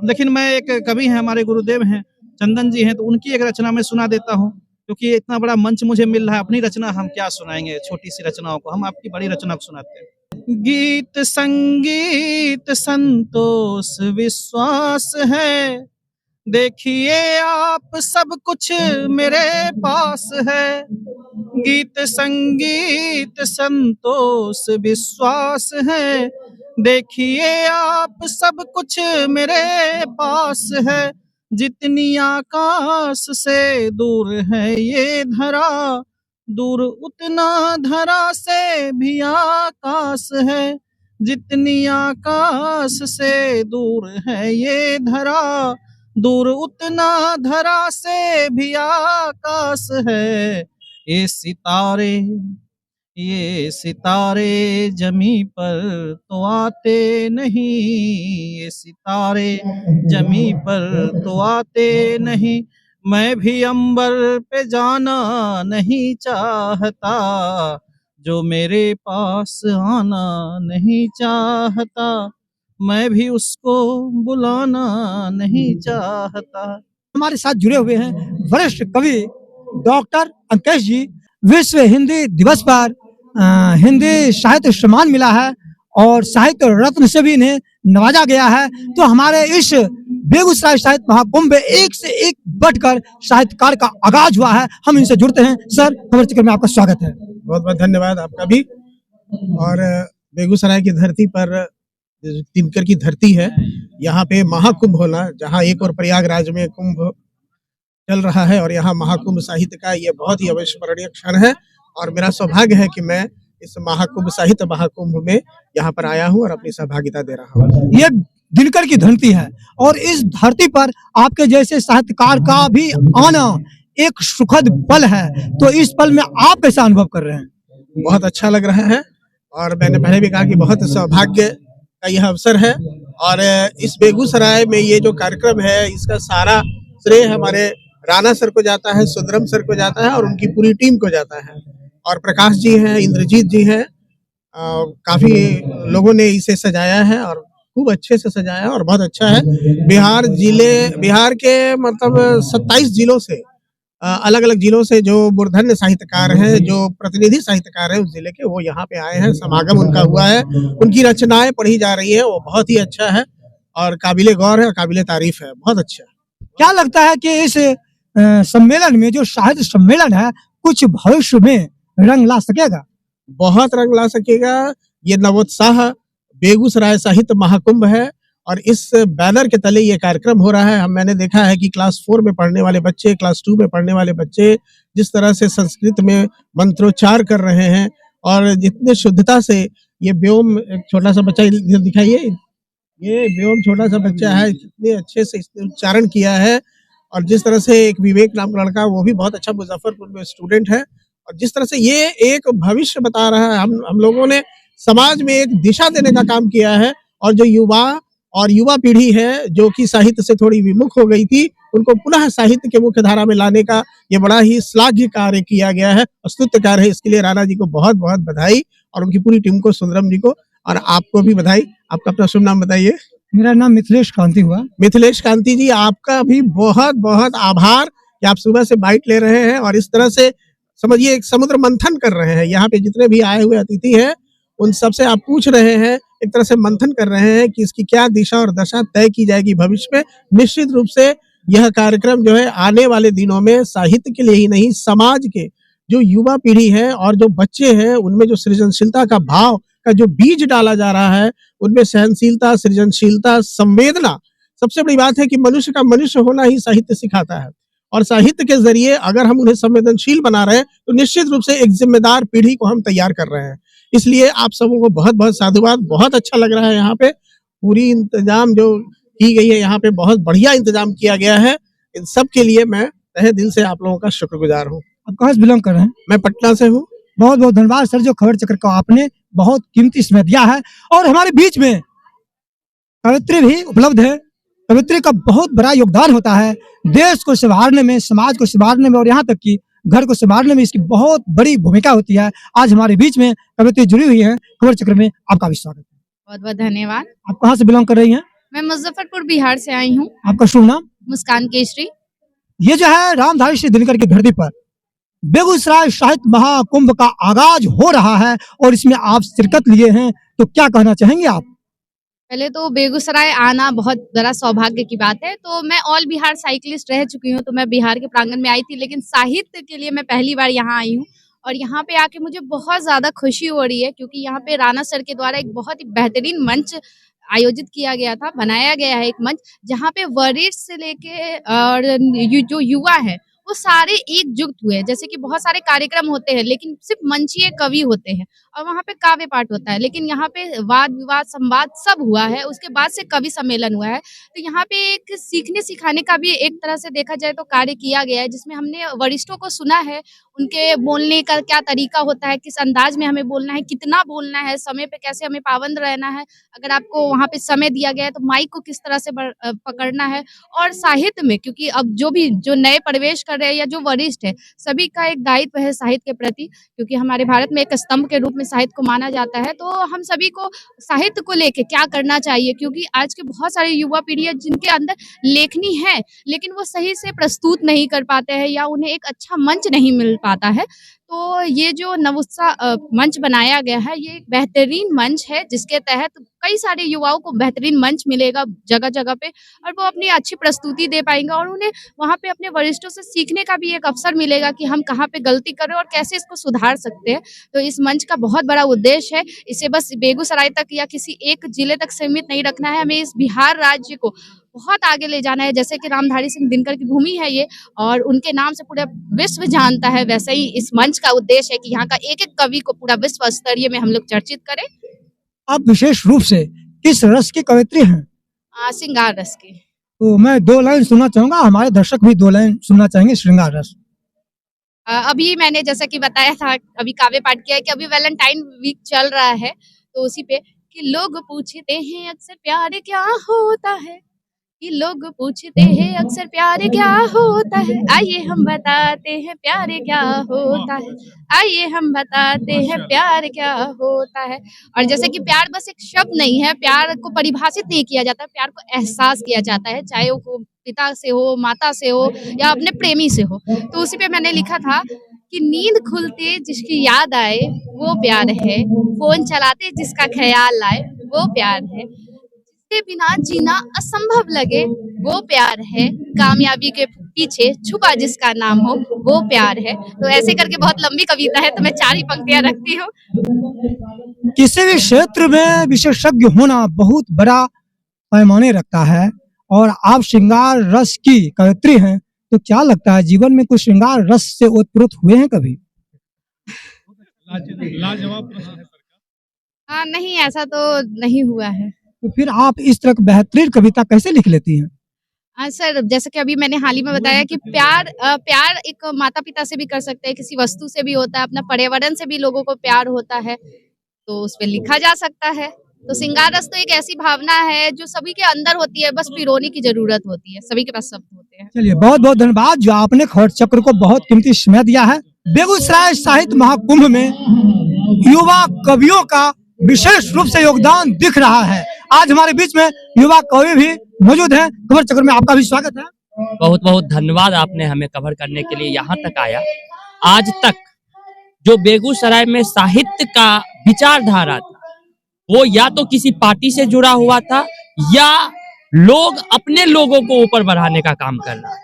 लेकिन मैं एक कवि हैं, हमारे गुरुदेव हैं चंदन जी हैं, तो उनकी एक रचना मैं सुना देता हूँ, क्योंकि इतना बड़ा मंच मुझे मिल रहा है। अपनी रचना हम क्या सुनाएंगे, छोटी सी रचनाओं को, हम आपकी बड़ी रचना को सुनाते हैं। गीत संगीत संतोष विश्वास है, देखिए आप सब कुछ मेरे पास है। गीत संगीत संतोष विश्वास है, देखिए आप सब कुछ मेरे पास है। जितनी आकाश से दूर है ये धरा, दूर उतना धरा से भी आकाश है। जितनी आकाश से दूर है ये धरा, दूर उतना धरा से भी आकाश है। ये सितारे जमी पर तो आते नहीं, ये सितारे जमी पर तो आते नहीं। मैं भी अंबर पे जाना नहीं चाहता, जो मेरे पास आना नहीं चाहता, मैं भी उसको बुलाना नहीं चाहता। हमारे साथ जुड़े हुए हैं वरिष्ठ कवि डॉक्टर अंकेश जी। विश्व हिंदी दिवस पर हिंदी साहित्य सम्मान मिला है और साहित्य रत्न से भी इन्हें नवाजा गया है। तो हमारे इस बेगूसराय साहित्य महाकुंभ में एक से एक बढ़कर साहित्यकार का आगाज हुआ है। हम इनसे जुड़ते हैं। सर, खबर चिकर में आपका स्वागत है। बहुत बहुत धन्यवाद आपका भी। और बेगूसराय की धरती पर दिनकर की धरती है, यहाँ पे महाकुंभ होना, जहाँ एक और प्रयागराज में कुंभ चल रहा है और यहाँ महाकुंभ साहित्य का ये बहुत ही अविस्मरणीय क्षण है। और मेरा सौभाग्य है कि मैं इस महाकुंभ साहित्य महाकुंभ में यहाँ पर आया हूँ और अपनी सहभागिता दे रहा हूँ। ये दिनकर की धरती है और इस धरती पर आपके जैसे साहित्यकार का भी आना एक सुखद पल है। तो इस पल में आप कैसा अनुभव कर रहे हैं? बहुत अच्छा लग रहा है और मैंने पहले भी कहा कि बहुत सौभाग्य का यह अवसर है। और इस बेगूसराय में ये जो कार्यक्रम है, इसका सारा श्रेय हमारे राणा सर को जाता है, सुंदरम सर को जाता है और उनकी पूरी टीम को जाता है। और प्रकाश जी हैं, इंद्रजीत जी हैं, काफी लोगों ने इसे सजाया है और खूब अच्छे से सजाया है और बहुत अच्छा है। बिहार के मतलब 27 जिलों से, अलग अलग जिलों से जो मूर्धन्य साहित्यकार हैं, जो प्रतिनिधि साहित्यकार हैं उस जिले के, वो यहाँ पे आए हैं, समागम उनका हुआ है, उनकी रचनाएं पढ़ी जा रही है। वो बहुत ही अच्छा है और काबिले गौर है, काबिले तारीफ है, बहुत अच्छा। क्या लगता है कि इस सम्मेलन में, जो साहित्य सम्मेलन है, कुछ भविष्य में रंग ला सकेगा? बहुत रंग ला सकेगा। ये नवोत्साह बेगूसराय साहित्य महाकुंभ है और इस बैनर के तले ये कार्यक्रम हो रहा है। मैंने देखा है कि क्लास 4 में पढ़ने वाले बच्चे, क्लास 2 में पढ़ने वाले बच्चे जिस तरह से संस्कृत में मंत्रोच्चार कर रहे हैं और जितने शुद्धता से ये व्योम, एक छोटा सा बच्चा दिखाइए, ये व्योम छोटा सा बच्चा है, कितने अच्छे से इसने उच्चारण किया है। और जिस तरह से एक विवेक नाम का लड़का, वो भी बहुत अच्छा मुजफ्फरपुर में स्टूडेंट है, और जिस तरह से ये एक भविष्य बता रहा है, हम लोगों ने समाज में एक दिशा देने का काम किया है। और जो युवा पीढ़ी है जो कि साहित्य से थोड़ी विमुख हो गई थी, उनको पुनः साहित्य के मुख्य धारा में लाने का ये बड़ा ही श्लाघ्य कार्य किया गया है, स्तुत्य कार्य है। इसके लिए राणा जी को बहुत बहुत बधाई और उनकी पूरी टीम को, सुंदरम जी को और आपको भी बधाई। आपका अपना शुभ नाम बताइए। मेरा नाम मिथिलेश कांति हुआ। मिथिलेश कांति जी, आपका भी बहुत बहुत आभार कि आप सुबह से बाइट ले रहे हैं और इस तरह से समझिए एक समुद्र मंथन कर रहे हैं। यहाँ पे जितने भी आए हुए अतिथि हैं उन सबसे आप पूछ रहे हैं, एक तरह से मंथन कर रहे हैं कि इसकी क्या दिशा और दशा तय की जाएगी भविष्य में। निश्चित रूप से यह कार्यक्रम जो है आने वाले दिनों में साहित्य के लिए ही नहीं, समाज के जो युवा पीढ़ी है और जो बच्चे हैं उनमें जो सृजनशीलता का भाव का जो बीज डाला जा रहा है, उनमें सहनशीलता, सृजनशीलता, संवेदना, सबसे बड़ी बात है कि मनुष्य का मनुष्य होना ही साहित्य सिखाता है। और साहित्य के जरिए अगर हम उन्हें संवेदनशील बना रहे हैं तो निश्चित रूप से एक जिम्मेदार पीढ़ी को हम तैयार कर रहे हैं। इसलिए आप सबों को बहुत बहुत साधुवाद। बहुत अच्छा लग रहा है यहाँ पे, पूरी इंतजाम जो की गई है यहाँ पे, बहुत बढ़िया इंतजाम किया गया है। इन सब के लिए मैं तहे दिल से आप लोगों का शुक्रगुजार हूँ। आप कहाँ से बिलोंग कर रहे हैं? मैं पटना से हूँ। बहुत बहुत धन्यवाद सर, जो खबर चक्र को आपने बहुत कीमती समय दिया है। और हमारे बीच में कवित्री भी उपलब्ध है। कवित्री का बहुत बड़ा योगदान होता है देश को संवारने में, समाज को संवारने में और यहाँ तक कि घर को संभालने में इसकी बहुत बड़ी भूमिका होती है। आज हमारे बीच में कवित्री जुड़ी हुई है। खबर चक्र में आपका भी स्वागत है। बहुत बहुत धन्यवाद। आप कहाँ से बिलोंग कर रही हैं? मैं मुजफ्फरपुर बिहार से आई हूँ। आपका शुभ नाम? मुस्कान केसरी। ये जो है रामधारी सिंह दिनकर की धरती पर बेगूसराय साहित्य महाकुंभ का आगाज हो रहा है और इसमें आप शिरकत लिए हैं, तो क्या कहना चाहेंगे आप? पहले तो बेगूसराय आना बहुत बड़ा सौभाग्य की बात है। तो मैं ऑल बिहार साइकिलिस्ट रह चुकी हूँ, तो मैं बिहार के प्रांगण में आई थी, लेकिन साहित्य के लिए मैं पहली बार यहाँ आई हूँ। और यहाँ पे आके मुझे बहुत ज्यादा खुशी हो रही है, क्योंकि यहाँ पे राणा सर के द्वारा एक बहुत ही बेहतरीन मंच आयोजित किया गया था, बनाया गया है एक मंच, जहाँ पे वरिष्ठ से लेके और जो युवा है वो सारे एकजुट हुए। जैसे कि बहुत सारे कार्यक्रम होते हैं लेकिन सिर्फ मंचीय कवि होते हैं और वहाँ पे काव्य पाठ होता है, लेकिन यहाँ पे वाद विवाद संवाद सब हुआ है। उसके बाद से कवि सम्मेलन हुआ है। तो यहाँ पे एक सीखने सिखाने का भी एक तरह से देखा जाए तो कार्य किया गया है, जिसमें हमने वरिष्ठों को सुना है, उनके बोलने का क्या तरीका होता है, किस अंदाज में हमें बोलना है, कितना बोलना है, समय पे कैसे हमें पाबंद रहना है, अगर आपको वहाँ पे समय दिया गया है तो माइक को किस तरह से पकड़ना है। और साहित्य में, क्योंकि अब जो नए प्रवेश कर रहे हैं या जो वरिष्ठ है, सभी का एक दायित्व है साहित्य के प्रति, क्योंकि हमारे भारत में एक स्तंभ के रूप में साहित्य को माना जाता है। तो हम सभी को साहित्य को लेके क्या करना चाहिए, क्योंकि आज के बहुत सारे युवा पीढ़ी है जिनके अंदर लेखनी है लेकिन वो सही से प्रस्तुत नहीं कर पाते हैं या उन्हें एक अच्छा मंच नहीं मिल पाता है। तो ये जो नवोत्साह मंच बनाया गया है, ये एक बेहतरीन मंच है, जिसके तहत कई सारे युवाओं को बेहतरीन मंच मिलेगा जगह जगह पे, और वो अपनी अच्छी प्रस्तुति दे पाएंगे और उन्हें वहाँ पे अपने वरिष्ठों से सीखने का भी एक अवसर मिलेगा कि हम कहाँ पे गलती कर रहे हैं और कैसे इसको सुधार सकते हैं। तो इस मंच का बहुत बड़ा उद्देश्य है, इसे बस बेगूसराय तक या किसी एक जिले तक सीमित नहीं रखना है, हमें इस बिहार राज्य को बहुत आगे ले जाना है। जैसे कि रामधारी सिंह दिनकर की भूमि है ये, और उनके नाम से पूरा विश्व जानता है, वैसे ही इस मंच का उद्देश्य है कि यहाँ का एक एक कवि को पूरा विश्व स्तरीय में हम लोग चर्चित करें। आप विशेष रूप से किस रस की कवित्री हैं? श्रृंगार रस की। तो मैं 2 लाइन सुनना चाहूंगा, हमारे दर्शक भी 2 लाइन सुनना चाहेंगे श्रृंगार रस। अभी मैंने जैसा कि बताया था, अभी काव्य पाठ किया है कि अभी वैलेंटाइन वीक चल रहा है, तो उसी पे कि लोग पूछते हैं अक्सर प्यार क्या होता है, कि लोग पूछते हैं अक्सर प्यार क्या होता है, आइए हम बताते हैं प्यार क्या होता है, आइए हम बताते हैं प्यार क्या होता है। और जैसे कि प्यार बस एक शब्द नहीं है, प्यार को परिभाषित नहीं किया जाता, प्यार को एहसास किया जाता है, चाहे वो पिता से हो, माता से हो या अपने प्रेमी से हो। तो उसी पे मैंने लिखा था कि नींद खुलते जिसकी याद आए वो प्यार है, फोन चलाते जिसका ख्याल आए वो प्यार है, जिसके बिना जीना असंभव लगे वो प्यार है, कामयाबी के पीछे छुपा जिसका नाम हो वो प्यार है। तो ऐसे करके बहुत लंबी कविता है, तो मैं 4 ही पंक्तियां रखती हूँ। किसी भी क्षेत्र में विशेषज्ञ होना बहुत बड़ा पैमाने रखता है और आप श्रृंगार रस की कवित्री हैं, तो क्या लगता है जीवन में कुछ श्रृंगार रस से ओतप्रोत हुए हैं कभी? लाजवाब प्रश्न है सरकार। नहीं, ऐसा तो नहीं हुआ है। तो फिर आप इस तरह की बेहतरीन कविता कैसे लिख लेती हैं? सर, जैसे कि अभी मैंने हाल ही में बताया कि प्यार एक माता पिता से भी कर सकते हैं, किसी वस्तु से भी होता है, अपना पर्यावरण से भी लोगों को प्यार होता है, तो उस पे लिखा जा सकता है। तो श्रृंगार रस तो एक ऐसी भावना है जो सभी के अंदर होती है, बस पिरोने की जरूरत होती है, सभी के पास शब्द होते हैं। चलिए, बहुत बहुत धन्यवाद जो आपने खबर चक्र को बहुत कीमती समय दिया है। बेगूसराय साहित्य महाकुंभ में युवा कवियों का विशेष रूप से योगदान दिख रहा है। आज हमारे बीच में युवा कवि भी मौजूद हैं। खबर चक्र में आपका भी स्वागत है। बहुत बहुत धन्यवाद, आपने हमें कवर करने के लिए यहाँ तक आया। आज तक जो बेगूसराय में साहित्य का विचारधारा था वो या तो किसी पार्टी से जुड़ा हुआ था या लोग अपने लोगों को ऊपर बढ़ाने का काम कर रहा है।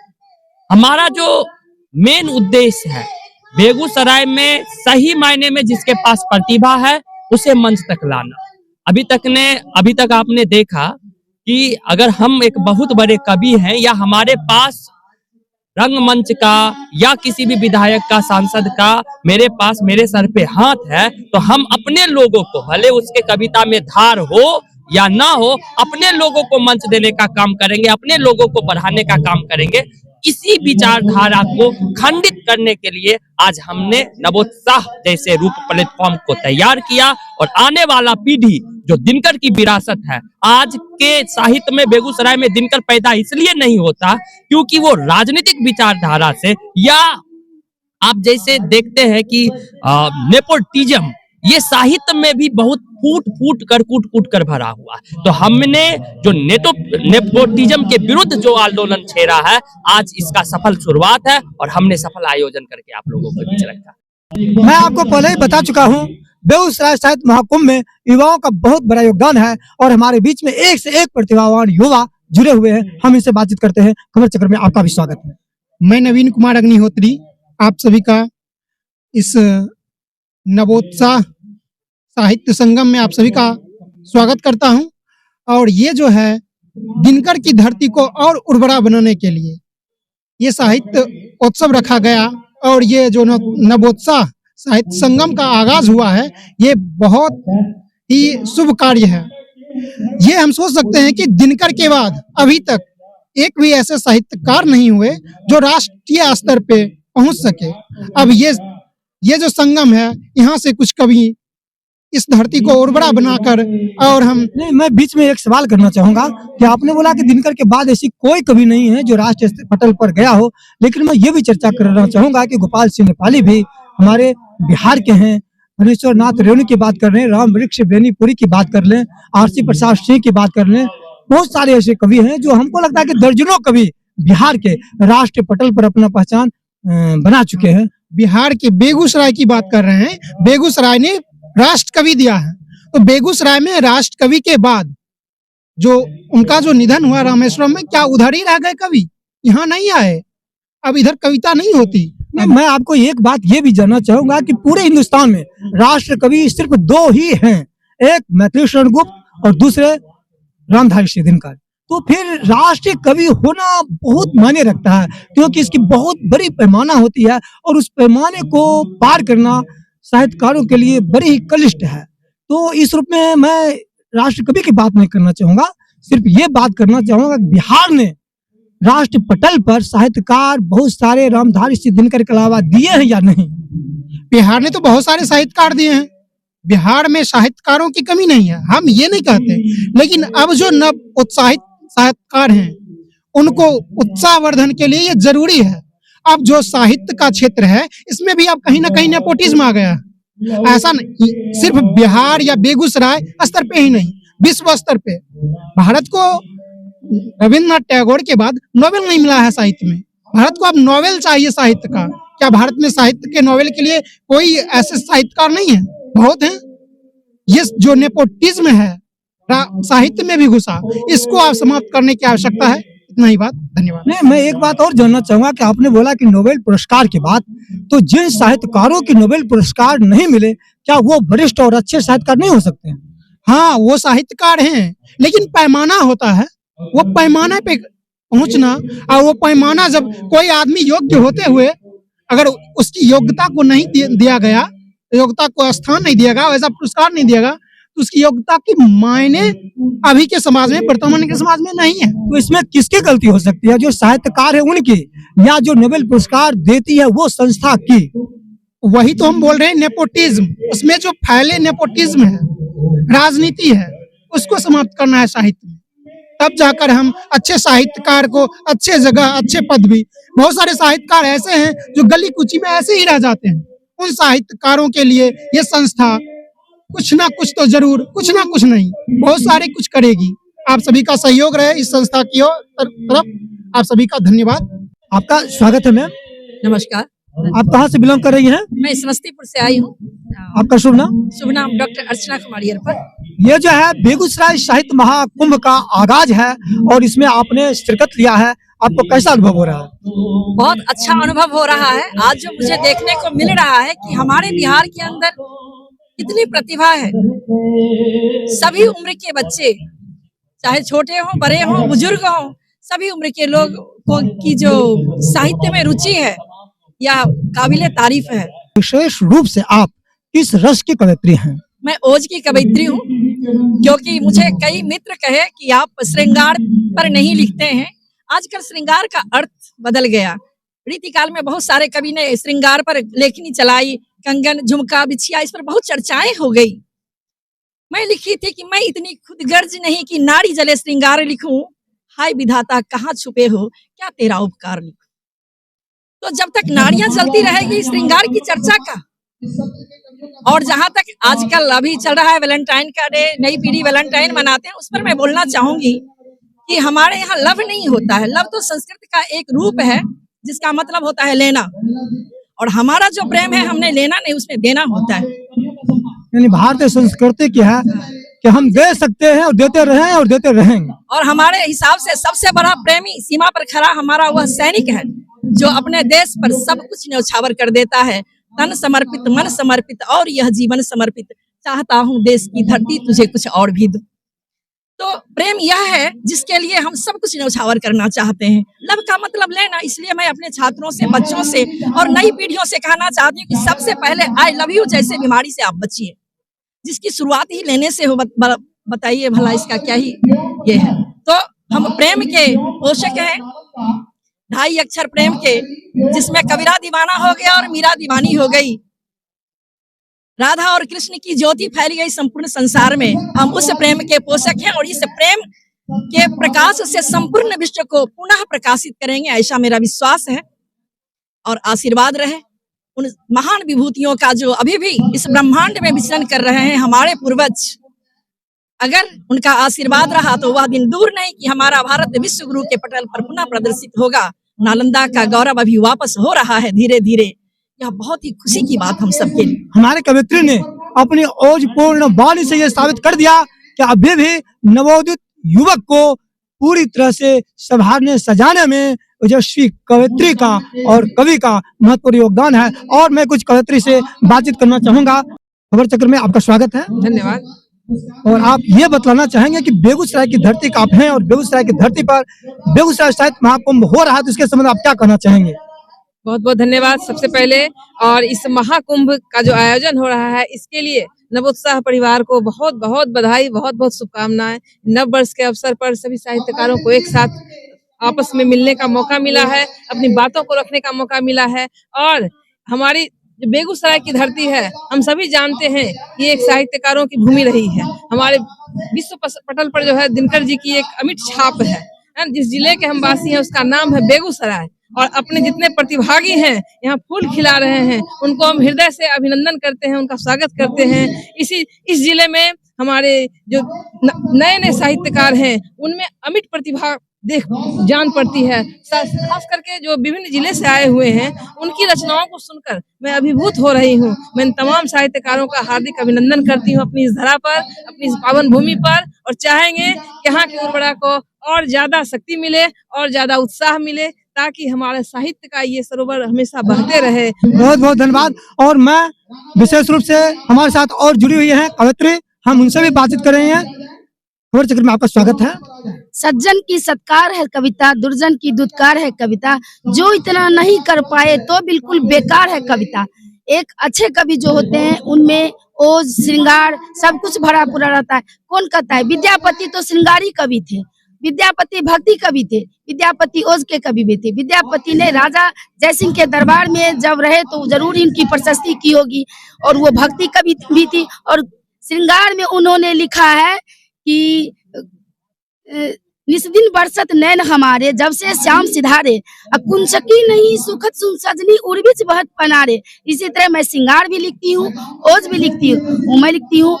हमारा जो मेन उद्देश्य है बेगूसराय में सही मायने में जिसके पास प्रतिभा है उसे मंच तक लाना। अभी तक आपने देखा कि अगर हम एक बहुत बड़े कवि हैं या हमारे पास रंगमंच का या किसी भी विधायक का, सांसद का मेरे सर पे हाथ है, तो हम अपने लोगों को, भले उसके कविता में धार हो या ना हो, अपने लोगों को मंच देने का काम करेंगे, अपने लोगों को बढ़ाने का काम करेंगे। इसी विचारधारा को खंडित करने के लिए आज हमने नवोत्साह जैसे रूप प्लेटफॉर्म को तैयार किया और आने वाला पीढ़ी जो दिनकर की विरासत है, आज के साहित्य में बेगूसराय में दिनकर पैदा इसलिए नहीं होता क्योंकि वो राजनीतिक विचारधारा से, या आप जैसे देखते हैं कि नेपोटिज्म ये साहित्य में भी बहुत कूट कर भरा हुआ है। तो हमने जो नेपोटिज्म के विरुद्ध जो आंदोलन छेड़ा है, आज इसका सफल शुरुआत है और हमने सफल आयोजन करके आप लोगों को बीच रखा। मैं आपको पहले ही बता चुका हूं, बेगूसराय साहित्य महाकुंभ में युवाओं का बहुत बड़ा योगदान है और हमारे बीच में एक से एक प्रतिभावान युवा जुड़े हुए हैं। हम इनसे बातचीत करते हैं। खबर चक्र में आपका भी स्वागत है। मैं नवीन कुमार अग्निहोत्री आप सभी का इस नवोत्साह साहित्य संगम में आप सभी का स्वागत करता हूं। और ये जो है दिनकर की धरती को और उर्वरा बनाने के लिए ये साहित्य उत्सव रखा गया और ये जो नवोत्साह साहित्य संगम का आगाज हुआ है, ये बहुत ही शुभ कार्य है। ये हम सोच सकते हैं कि दिनकर के बाद अभी तक एक भी ऐसे साहित्यकार नहीं हुए जो राष्ट्रीय स्तर पे पहुंच सके। अब ये जो संगम है, यहाँ से कुछ कवि इस धरती को उर्वरा बनाकर, और हम नहीं, मैं बीच में एक सवाल करना चाहूंगा कि आपने बोला कि दिनकर के बाद ऐसी कोई कवि नहीं है जो राष्ट्रीय पटल पर गया हो, लेकिन मैं ये भी चर्चा करना चाहूंगा कि गोपाल सिंह नेपाली भी हमारे बिहार के हैं, हरीश्वर नाथ रेणु की बात कर रहे हैं, राम वृक्ष बेनीपुरी की बात कर लें, आरसी प्रसाद सिंह की बात कर लें, बहुत सारे ऐसे कवि हैं जो हमको लगता है कि दर्जनों कवि बिहार के राष्ट्रीय पटल पर अपना पहचान बना चुके हैं। बिहार के बेगूसराय की बात कर रहे हैं, बेगूसराय ने राष्ट्र कवि दिया है। तो बेगूसराय में राष्ट्र कवि के बाद जो उनका जो निधन हुआ रामेश्वरम में, क्या उधर ही रह गए कवि, यहाँ नहीं आए? अब इधर कविता नहीं होती। मैं आपको एक बात ये भी जानना चाहूंगा कि पूरे हिंदुस्तान में राष्ट्र कवि सिर्फ दो ही हैं, एक मैथिली शरण गुप्त और दूसरे रामधारी सिंह दिनकर। तो फिर राष्ट्रीय कवि होना बहुत मायने रखता है, क्योंकि इसकी बहुत बड़ी पैमाना होती है और उस पैमाने को पार करना साहित्यकारों के लिए बड़ी ही क्लिष्ट है। तो इस रूप में मैं राष्ट्र कवि की बात नहीं करना चाहूंगा, सिर्फ ये बात करना चाहूंगा कि बिहार ने राष्ट्र पटल पर साहित्यकार बहुत सारे रामधारी सिंह दिनकर के अलावा दिए हैं या नहीं? बिहार ने तो बहुत सारे साहित्यकार दिए हैं, बिहार में साहित्यकारों की कमी नहीं है, हम ये नहीं कहते। लेकिन अब जो नव उत्साहित साहित्यकार हैं उनको उत्साहवर्धन के लिए ये जरूरी है। अब जो साहित्य का क्षेत्र है इसमें भी अब कहीं ना कहीं नेपोटिज्म आ गया। ऐसा नहीं, सिर्फ बिहार या बेगूसराय स्तर पे ही नहीं, विश्व स्तर पे भारत को रविन्द्रनाथ टैगोर के बाद नोबेल नहीं मिला है साहित्य में। भारत को अब नोबेल चाहिए साहित्य का। क्या भारत में साहित्य के नोबेल के लिए कोई ऐसे साहित्यकार नहीं है? बहुत हैं। ये जो नेपोटिज्म है साहित्य में भी घुसा, इसको आप समाप्त करने की आवश्यकता है। इतना ही बात, धन्यवाद। नहीं, मैं एक बात और जानना चाहूंगा कि आपने बोला कि नोबेल पुरस्कार के बाद, तो जिन साहित्यकारों की नोबेल पुरस्कार नहीं मिले, क्या वो वरिष्ठ और अच्छे साहित्यकार नहीं हो सकते हैं? हाँ, वो साहित्यकार हैं, लेकिन पैमाना होता है, वो पैमाने पे पहुंचना, और वो पैमाना जब कोई आदमी योग्य होते हुए अगर उसकी योग्यता को नहीं दिया गया, योग्यता को स्थान नहीं दिया गया, वैसा पुरस्कार नहीं दिया गया, तो उसकी योग्यता की मायने अभी के समाज में, वर्तमान के समाज में नहीं है। तो इसमें किसकी गलती हो सकती है? जो साहित्यकार है उनकी, या जो नोबेल पुरस्कार देती है वो संस्था की? वही तो हम बोल रहे हैं, नेपोटिज्म। उसमें जो फैले नेपोटिज्म है, राजनीति है, उसको समाप्त करना है साहित्य में। तब जाकर हम अच्छे साहित्यकार को अच्छे जगह, अच्छे पदवी। बहुत सारे साहित्यकार ऐसे हैं जो गली कुची में ऐसे ही रह जाते हैं। उन साहित्यकारों के लिए ये संस्था कुछ ना कुछ तो जरूर, कुछ ना कुछ नहीं, बहुत सारे कुछ करेगी। आप सभी का सहयोग रहे इस संस्था की तरफ। आप सभी का धन्यवाद। आपका स्वागत है मैम। नमस्कार। आप कहाँ से बिलोंग कर रही हैं? मैं समस्तीपुर से आई हूँ। आपका शुभ नाम? शुभ नाम डॉक्टर अर्चना कुमारी अरपर। ये जो है बेगूसराय साहित्य महाकुंभ का आगाज है और इसमें आपने शिरकत लिया है, आपको कैसा अनुभव हो रहा है? बहुत अच्छा अनुभव हो रहा है। आज जो मुझे देखने को मिल रहा है कि हमारे बिहार के अंदर कितनी प्रतिभा है। सभी उम्र के बच्चे, चाहे छोटे हों, बड़े हों, बुजुर्ग हों, सभी उम्र के लोग की जो साहित्य में रुचि है यह काबिले तारीफ है। विशेष रूप से आप किस रस की कवयित्री हैं? मैं ओज की कवयित्री हूँ, क्योंकि मुझे कई मित्र कहे कि आप श्रृंगार पर नहीं लिखते हैं। आजकल श्रृंगार का अर्थ बदल गया। रीतिकाल में बहुत सारे कवि ने श्रृंगार पर लेखनी चलाई, कंगन, झुमका, बिछिया, इस पर बहुत चर्चाएं हो गई। मैं लिखी थी कि मैं इतनी खुदगर्ज नहीं कि नारी जले श्रृंगार लिखूं। हाय विधाता कहाँ छुपे हो, क्या तेरा उपकार लिखूं। तो जब तक नारियां जलती रहेगी श्रृंगार की चर्चा का। और जहां तक आजकल अभी चल रहा है वैलेंटाइन का डे, नई पीढ़ी वैलेंटाइन मनाते हैं, उस पर मैं बोलना चाहूंगी कि हमारे यहाँ लव नहीं होता है। लव तो संस्कृत का एक रूप है जिसका मतलब होता है लेना, और हमारा जो प्रेम है हमने लेना नहीं, उसमें देना होता है। यानी भारतीय संस्कृति की है कि हम दे सकते हैं और देते रहे और देते रहेंगे। और हमारे हिसाब से सबसे बड़ा प्रेमी सीमा पर खड़ा हमारा वह सैनिक है जो अपने देश पर सब कुछ न्यौछावर कर देता है। तन समर्पित, मन समर्पित और यह जीवन समर्पित, चाहता हूँ देश की धरती तुझे कुछ और भी दूं। तो प्रेम यह है जिसके लिए हम सब कुछ न्यौछावर करना चाहते हैं। लव का मतलब लेना। इसलिए मैं अपने छात्रों से, बच्चों से और नई पीढ़ियों से कहना चाहती हूँ कि सबसे पहले आई लव यू जैसे बीमारी से आप बचिए, जिसकी शुरुआत ही लेने से हो। बताइए भला इसका क्या ही ये है। तो हम प्रेम के पोषक हैं, 2.5 अक्षर प्रेम के, जिसमें कबीरा दीवाना हो गया और मीरा दीवानी हो गई। राधा और कृष्ण की ज्योति फैल गई संपूर्ण संसार में। हम उस प्रेम के पोषक हैं और इस प्रेम के प्रकाश से संपूर्ण विश्व को पुनः प्रकाशित करेंगे, ऐसा मेरा विश्वास है। और आशीर्वाद रहे उन महान विभूतियों का जो अभी भी इस ब्रह्मांड में विचरण कर रहे हैं, हमारे पूर्वज। अगर उनका आशीर्वाद रहा तो वह दिन दूर नहीं कि हमारा भारत विश्व गुरु के पटल पर पुनः प्रदर्शित होगा। नालंदा का गौरव अभी वापस हो रहा है धीरे धीरे। यह बहुत ही खुशी की बात हम सबके लिए। हमारे कवयित्री ने अपनी ओजपूर्ण वाणी से यह साबित कर दिया कि अभी भी नवोदित युवक को पूरी तरह से संभालने सजाने में ओजस्वी कवयित्री का और कवि का महत्वपूर्ण योगदान है। और मैं कुछ कवयित्री से बातचीत करना चाहूंगा। खबर चक्र में आपका स्वागत है। धन्यवाद। और आप ये बतलाना चाहेंगे कि बेगूसराय की धरती का आप हैं और बेगूसराय की धरती पर बेगूसराय साहित्य महाकुंभ हो रहा है, तो इसके संबंध में आप क्या कहना चाहेंगे? बहुत बहुत धन्यवाद सबसे पहले। और इस महाकुंभ का जो आयोजन हो रहा है इसके लिए नवोत्साह परिवार को बहुत बहुत बधाई, बहुत बहुत शुभकामनाएं। नव वर्ष के अवसर पर सभी साहित्यकारों को एक साथ आपस में मिलने का मौका मिला है, अपनी बातों को रखने का मौका मिला है। और हमारी जो बेगूसराय की धरती है, हम सभी जानते हैं ये एक साहित्यकारों की भूमि रही है। हमारे विश्व पटल पर जो है दिनकर जी की एक अमिट छाप है। जिस जिले के हम वासी हैं उसका नाम है बेगूसराय। और अपने जितने प्रतिभागी हैं यहाँ फूल खिला रहे हैं, उनको हम हृदय से अभिनंदन करते हैं, उनका स्वागत करते हैं। इस जिले में हमारे जो नए नए साहित्यकार हैं उनमें अमिट प्रतिभा जान पड़ती है। खास करके जो विभिन्न जिले से आए हुए हैं उनकी रचनाओं को सुनकर मैं अभिभूत हो रही हूँ। मैं तमाम साहित्यकारों का हार्दिक अभिनंदन करती हूँ अपनी इस धरा पर, अपनी इस पावन भूमि पर। और चाहेंगे कि यहाँ की उर्वरा को और ज्यादा शक्ति मिले और ज्यादा उत्साह मिले, ताकि हमारे साहित्य का ये सरोवर हमेशा बहते रहे। बहुत बहुत धन्यवाद। और मैं विशेष रूप से हमारे साथ और जुड़ी हुई है कवयित्री, हम उनसे भी बातचीत कर रहे हैं। खबर चक्र में आपका स्वागत है। सज्जन की सत्कार है कविता, दुर्जन की दुत्कार है कविता, जो इतना नहीं कर पाए तो बिल्कुल बेकार है कविता। एक अच्छे कवि जो होते हैं उनमें ओज श्रृंगार सब कुछ भरा पूरा रहता है। कौन कहता है? विद्यापति तो श्रृंगारी कवि थे, विद्यापति भक्ति कवि थे, विद्यापति ओज के कवि भी थे। विद्यापति ने राजा जयसिंह के दरबार में जब रहे तो जरूर इनकी प्रशस्ति की होगी, और वो भक्ति कवि भी थी। और श्रृंगार में उन्होंने लिखा है कि निस दिन बरसत नैन हमारे, जब से श्याम सिधारे, कुंचकी नहीं सुखद सुन सजनी उर्विच बहत पनारे। इसी तरह मैं श्रृंगार भी लिखती हूँ, ओज भी लिखती हूँ। मैं लिखती हूँ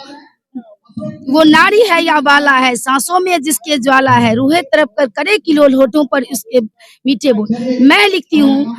वो नारी है या बाला है, सांसों में जिसके ज्वाला है, रूहे तरफ कर करे किलोल होठों पर उसके मीठे बोल। मैं लिखती हूँ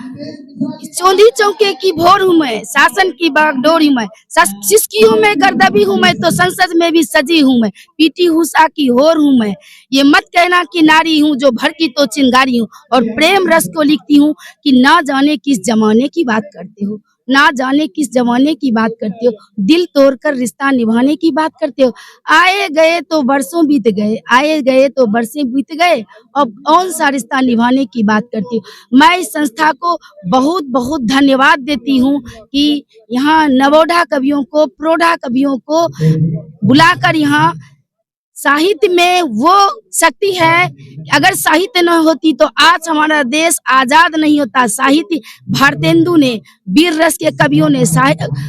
चौंधी चौके की भोर हूँ मैं, शासन की बागडोर हूँ मैं, सिसकी हूँ मैं, गर्दबी हूँ मैं, तो संसद में भी सजी हूँ मैं, पीटी उषा की होर हूँ मैं। ये मत कहना कि नारी हूँ जो भर की तो चिंगारी हूँ। और प्रेम रस को लिखती हूँ कि ना जाने किस जमाने की बात करते हो, ना जाने किस जमाने की बात करते हो, दिल तोड़कर रिश्ता निभाने की बात करते हो। आए गए तो बरसों बीत गए, आए गए तो बरसें बीत गए, अब कौन सा रिश्ता निभाने की बात करती हो। मैं इस संस्था को बहुत बहुत धन्यवाद देती हूँ कि यहाँ नवोढ़ा कवियों को, प्रौढ़ा कवियों को बुलाकर यहाँ साहित्य में वो शक्ति है। अगर साहित्य न होती तो आज हमारा देश आजाद नहीं होता। साहित्य भारतेंदु ने, वीर रस के कवियों ने,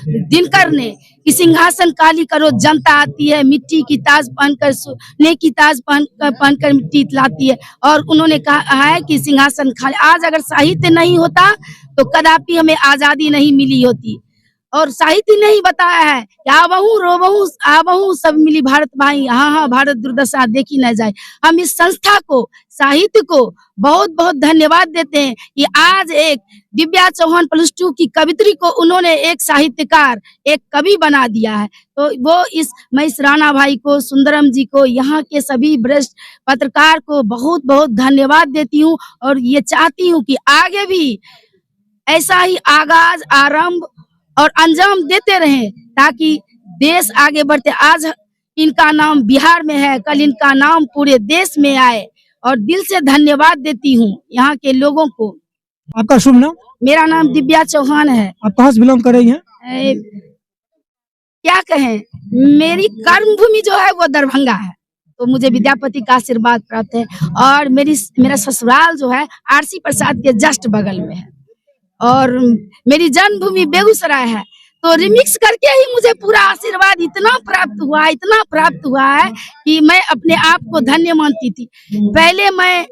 दिनकर ने कि सिंहासन काली करो जनता आती है, मिट्टी की ताज पहनकर, सोने की ताज पहनकर मिट्टी लाती है। और उन्होंने कहा है कि सिंहासन खाली। आज अगर साहित्य नहीं होता तो कदापि हमें आजादी नहीं मिली होती। और साहित्य नहीं बताया है कि आवहूं रोबहूं आवहूं सब मिली भारत भाई, हाँ हाँ भारत दुर्दशा देखी न जाए। हम इस संस्था को, साहित्य को बहुत बहुत धन्यवाद देते हैं कि आज एक दिव्या चौहान +2 की कवित्री को उन्होंने एक साहित्यकार, एक कवि बना दिया है। तो वो मैं इस राणा भाई को, सुंदरम जी को, यहाँ के सभी वरिष्ठ पत्रकार को बहुत बहुत धन्यवाद देती हूँ। और ये चाहती हूँ कि आगे भी ऐसा ही आगाज, आरंभ और अंजाम देते रहें ताकि देश आगे बढ़ते। आज इनका नाम बिहार में है, कल इनका नाम पूरे देश में आए। और दिल से धन्यवाद देती हूँ यहाँ के लोगों को। आपका शुभ नाम? मेरा नाम दिव्या चौहान है। आप कहाँ से बिलोंग कर रही हैं? क्या कहें, मेरी कर्म भूमि जो है वो दरभंगा है, तो मुझे विद्यापति का आशीर्वाद प्राप्त है। और मेरा ससुराल जो है आरसी प्रसाद के जस्ट बगल में है। और मेरी जन्मभूमि बेगूसराय है। तो रिमिक्स करके ही मुझे पूरा आशीर्वाद इतना प्राप्त हुआ है कि मैं अपने आप को धन्य मानती थी। पहले मैं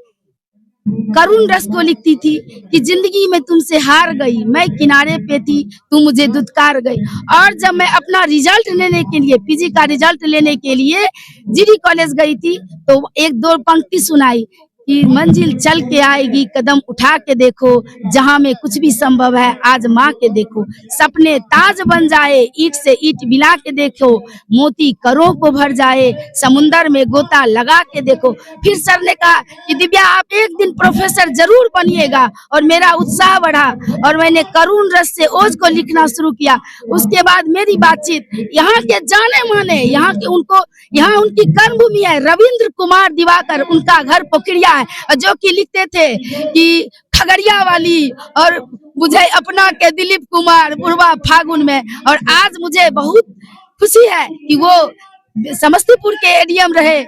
करुण रस को लिखती थी कि जिंदगी में तुमसे हार गई, मैं किनारे पे थी, तुम मुझे दुत्कार गई। और जब मैं अपना रिजल्ट लेने के लिए, पीजी का रिजल्ट लेने के लिए जीडी कॉलेज गई थी, तो एक दो पंक्ति सुनाई कि मंजिल चल के आएगी, कदम उठा के देखो, जहां में कुछ भी संभव है आजमा के देखो, सपने ताज बन जाए, ईंट से ईंट मिला के देखो, मोती करों को भर जाए, समुंदर में गोता लगा के देखो। फिर सर ने कहा कि दिव्या आप एक दिन प्रोफेसर जरूर बनिएगा। और मेरा उत्साह बढ़ा और मैंने करुण रस से ओज को लिखना शुरू किया। उसके बाद मेरी बातचीत यहाँ के जाने माने, यहाँ उनकी कर्मभूमि है, रविंद्र कुमार दिवाकर, उनका घर पोखरिया है, जो कि लिखते थे कि खगड़िया वाली, और मुझे अपना के दिलीप कुमार पूर्वा फागुन में। और आज मुझे बहुत खुशी है कि वो समस्तीपुर के एडीएम रहे,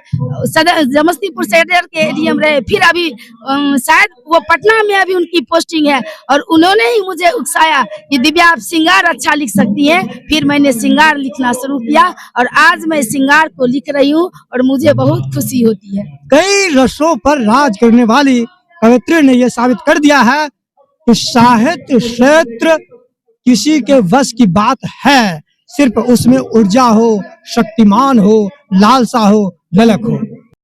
समस्तीपुर सेक्रेटरी के एडीएम रहे, फिर अभी शायद वो पटना में अभी उनकी पोस्टिंग है। और उन्होंने ही मुझे उकसाया कि दिव्या आप श्रृंगार अच्छा लिख सकती हैं। फिर मैंने श्रृंगार लिखना शुरू किया और आज मैं श्रृंगार को लिख रही हूँ और मुझे बहुत खुशी होती है। कई रसों पर राज करने वाली कवित्री ने यह साबित कर दिया है कि साहित्य क्षेत्र किसी के वश की बात है, सिर्फ उसमें ऊर्जा हो, शक्तिमान हो, लालसा हो, ललक हो।